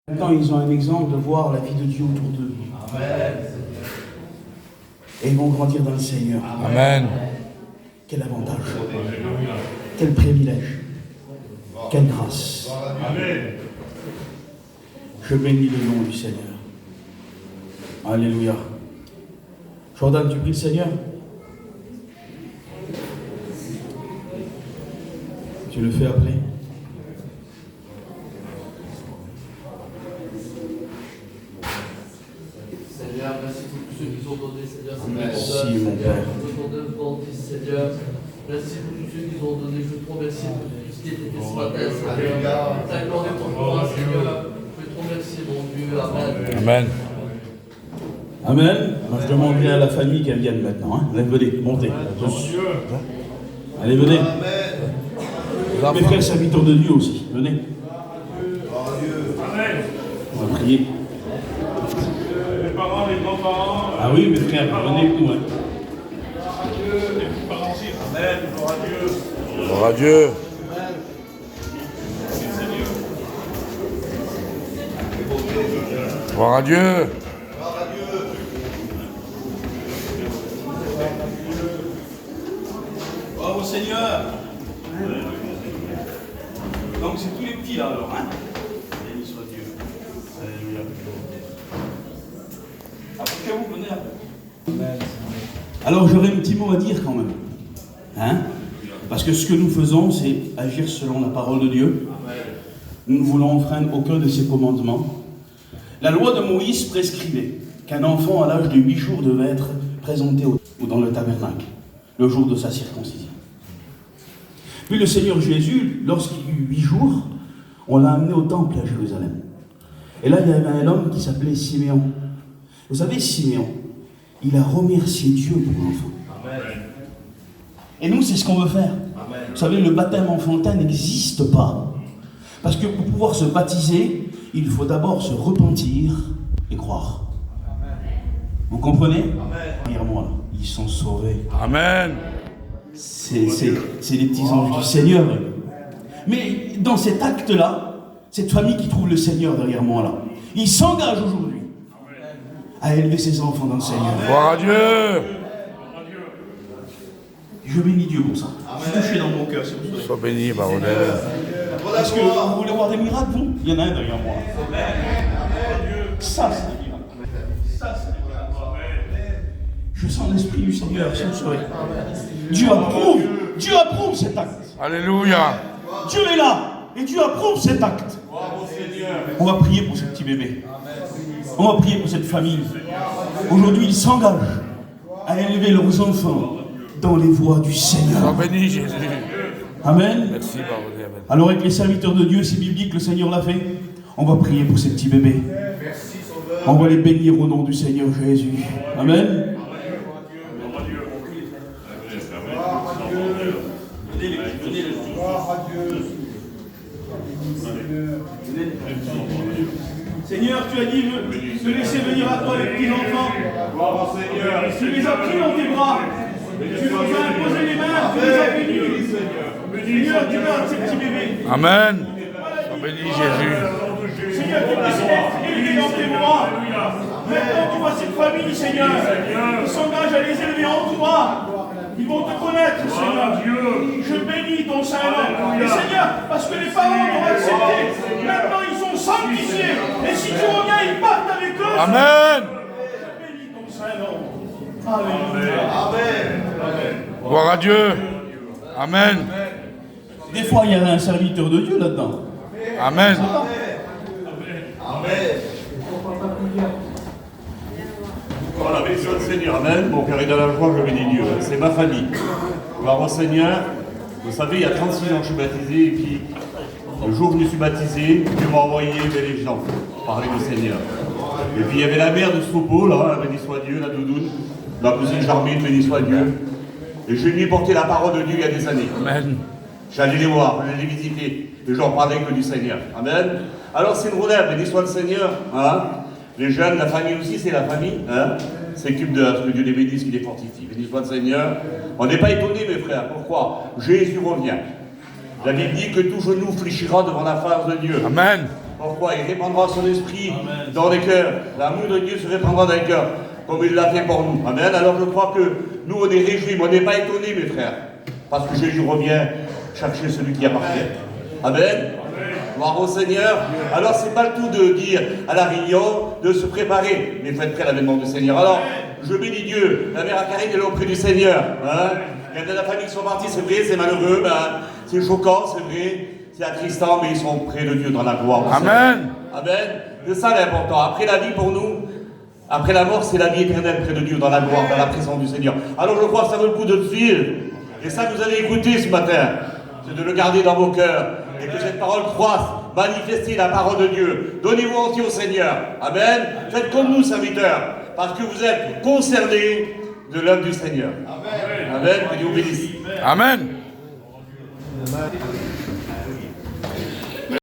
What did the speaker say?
Maintenant, ils ont un exemple de voir la vie de Dieu autour d'eux. Amen. Et ils vont grandir dans le Seigneur. Amen. Quel avantage. Quel privilège. Quelle grâce. Amen. Je bénis le nom du Seigneur. Alléluia. Jordan, tu pries le Seigneur? Tu le fais appeler? Seigneur, merci pour tous ceux qui sont donnés, Seigneur. Merci, mon Père. Seigneur. Merci pour tous ceux qui ont donné. Je te remercie pour tout ce qui était fait ce matin, Seigneur. T'as accordé pour moi, Seigneur. Je te remercie, mon Dieu. Amen. Amen. Amen. Moi, je demanderai à la famille qu'elle vienne maintenant. Hein. Allez, venez, montez. Allez, venez. Mes frères serviteurs de Dieu aussi. Venez. Amen. On va prier. Les parents, les grands-parents. Ah oui, mes frères, venez avec nous. Hein. Les petits-parents aussi. Amen. Gloire à Dieu. Gloire à Dieu. Gloire à Dieu. Bravo Seigneur. Donc c'est tous les petits là alors. Hein. Béni soit Dieu. Alléluia. Approchez-vous, venez là. Alors j'aurais un petit mot à dire quand même. Hein? Parce que ce que nous faisons, c'est agir selon la parole de Dieu. Nous ne voulons enfreindre aucun de ses commandements. La loi de Moïse prescrivait qu'un enfant à l'âge de 8 jours devait être présenté ou dans le tabernacle, le jour de sa circoncision. Puis le Seigneur Jésus, lorsqu'il eut 8 jours, on l'a amené au temple à Jérusalem. Et là, il y avait un homme qui s'appelait Siméon. Vous savez, Siméon, il a remercié Dieu pour l'enfant. Et nous, c'est ce qu'on veut faire. Amen. Vous savez, le baptême enfantin n'existe pas. Parce que pour pouvoir se baptiser, il faut d'abord se repentir et croire. Amen. Vous comprenez? Regarde-moi là, ils sont sauvés. Amen. C'est les petits anges du Seigneur. Mais dans cet acte-là, cette famille qui trouve le Seigneur derrière moi là, il s'engage aujourd'hui à élever ses enfants dans le Seigneur. Gloire à Dieu. Je bénis Dieu pour ça. Je suis touché dans mon cœur, c'est pour ça. Sois béni, baronnet. Est-ce que vous voulez voir des miracles, vous? Il y en a un derrière moi. Ça, c'est des miracles. Ça, c'est des miracles. Je sens l'Esprit du Seigneur, si vous saurez. Dieu approuve cet acte. Alléluia. Dieu est là, et Dieu approuve cet acte. On va prier pour ce petit bébé. On va prier pour cette famille. Aujourd'hui, ils s'engagent à élever leurs enfants dans les voies du Seigneur. Sois béni, Jésus. Amen. Merci, baronnet. Amen. Alors avec les serviteurs de Dieu, c'est biblique, le Seigneur l'a fait. On va prier pour ces petits bébés. On va les bénir au nom du Seigneur Jésus. Amen. Seigneur, tu as dit de laisser venir à toi les petits enfants. Tu les as pris dans tes bras. Tu leur as imposé les mains, tu les as bénis. Seigneur, tu gardes ces petits bébés. Amen. Sois béni, Jésus. Seigneur, tu les élever dans tes bras. Maintenant, tu vois cette famille, Seigneur. Ils s'engagent à les élever en toi. Ils vont te connaître, Seigneur. Je bénis ton Saint-Nom. Et Seigneur, parce que les parents t'ont accepté, maintenant ils sont sanctifiés. Et si tu reviens, ils partent avec eux. Amen. Je bénis ton Saint-Nom. Alléluia. Amen. Gloire à Dieu. Amen. Des fois, il y a un serviteur de Dieu là-dedans. Amen. Voilà, bénédiction le Seigneur. Amen. Mon cœur est dans la joie, je bénis Dieu. C'est ma famille. Gloire au Seigneur. Vous savez, il y a 36 ans que je suis baptisé, et puis le jour où je me suis baptisé, Dieu m'a envoyé les gens parler du Seigneur. Et puis il y avait la mère de ce troupeau, là, béni soit Dieu, la doudoune, ma cousine Charmine, béni soit Dieu. Et je lui ai porté la parole de Dieu il y a des années. Amen. J'allais les voir, j'allais les visiter, et je leur parlais que du Seigneur. Amen. Alors c'est une relève, béni soit le Seigneur. Hein? Les jeunes, la famille aussi, c'est la famille. Hein? S'occupe de ce que Dieu les bénisse, qu'il les fortifie. Béni soit le Seigneur. On n'est pas étonnés, mes frères. Pourquoi? Jésus revient. La Bible dit que tout genou fléchira devant la face de Dieu. Amen. Pourquoi? Il répandra son esprit dans les cœurs. L'amour de Dieu se répandra dans les cœurs, comme il l'a fait pour nous. Amen. Alors je crois que nous, on est réjouis, mais on n'est pas étonnés, mes frères. Parce que Jésus revient chercher celui qui appartient. Amen. Gloire au Seigneur. Alors, c'est pas le tout de dire à la réunion de se préparer, mais il faut être prêt à l'avènement du Seigneur. Alors, je bénis Dieu. La mère Karine est là auprès du Seigneur. Hein? Il y a de la famille qui sont partis, c'est vrai, c'est malheureux, c'est choquant, c'est vrai, c'est attristant, mais ils sont près de Dieu dans la gloire. Amen. Amen. C'est ça l'important. Après la vie pour nous, après la mort, c'est la vie éternelle près de Dieu, dans la gloire, dans la présence du Seigneur. Alors, je crois que ça vaut le coup de le suivre. Et ça, vous allez écouter ce matin. C'est de le garder dans vos cœurs. Et que cette parole croisse, manifester la parole de Dieu. Donnez-vous entier au Seigneur. Amen. Faites comme nous, serviteurs, parce que vous êtes concernés de l'œuvre du Seigneur. Amen. Amen. Que Dieu vous bénisse. Amen.